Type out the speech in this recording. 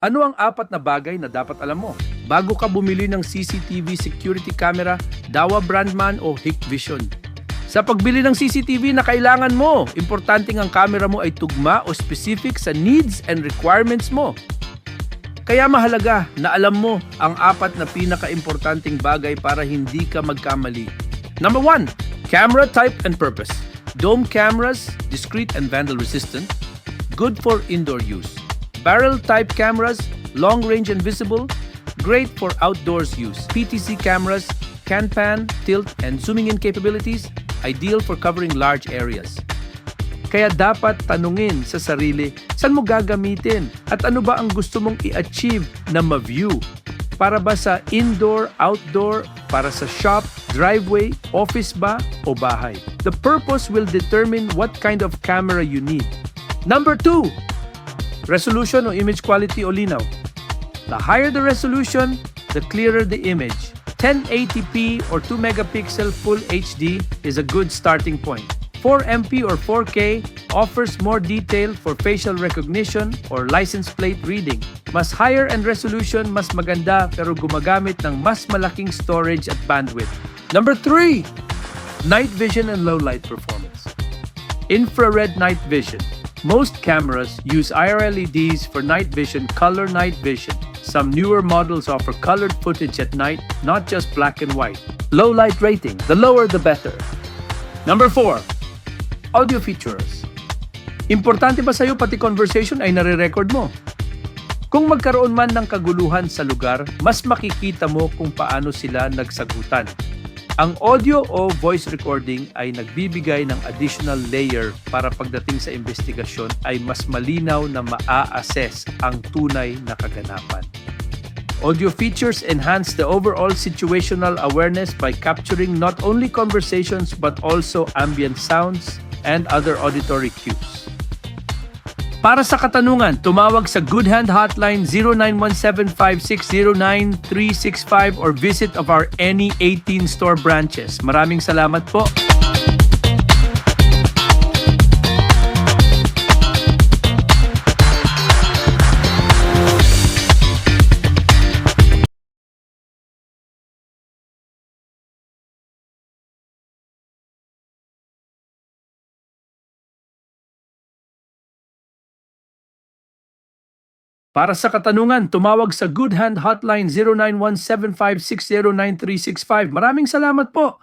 Ano ang apat na bagay na dapat alam mo? Bago ka bumili ng CCTV security camera, Dawa Brandman o Hikvision. Sa pagbili ng CCTV na kailangan mo, importante ang camera mo ay tugma o specific sa needs and requirements mo. Kaya mahalaga na alam mo ang apat na pinaka-importanting bagay para hindi ka magkamali. Number 1, camera type and purpose. Dome cameras, discreet and vandal resistant, good for indoor use. Barrel type cameras, long range and visible, great for outdoors use. PTZ cameras, can pan, tilt, and zooming in capabilities, ideal for covering large areas. Kaya dapat tanungin sa sarili, saan mo gagamitin? At ano ba ang gusto mong i-achieve na ma-view? Para ba sa indoor, outdoor, para sa shop, driveway, office ba, o bahay? The purpose will determine what kind of camera you need. Number 2, resolution o image quality o linaw. The higher the resolution, the clearer the image. 1080p or 2 megapixel Full HD is a good starting point. 4MP or 4K offers more detail for facial recognition or license plate reading. Mas higher end resolution, mas maganda pero gumagamit ng mas malaking storage at bandwidth. Number 3, night vision and low light performance. Infrared night vision. Most cameras use IR LEDs for night vision, color night vision. Some newer models offer colored footage at night, not just black and white. Low light rating, the lower the better. Number 4, audio features. Importante ba sa'yo pati conversation ay nare-record mo? Kung magkaroon man ng kaguluhan sa lugar, mas makikita mo kung paano sila nagsagutan. Ang audio o voice recording ay nagbibigay ng additional layer para pagdating sa investigasyon ay mas malinaw na maa-assess ang tunay na kaganapan. Audio features enhance the overall situational awareness by capturing not only conversations but also ambient sounds and other auditory cues. Para sa katanungan, tumawag sa Goodhand hotline 09175609-365 or visit of our any 18 store branches. Maraming salamat po. Para sa katanungan, tumawag sa Goodhand hotline 09175609-365. Maraming salamat po.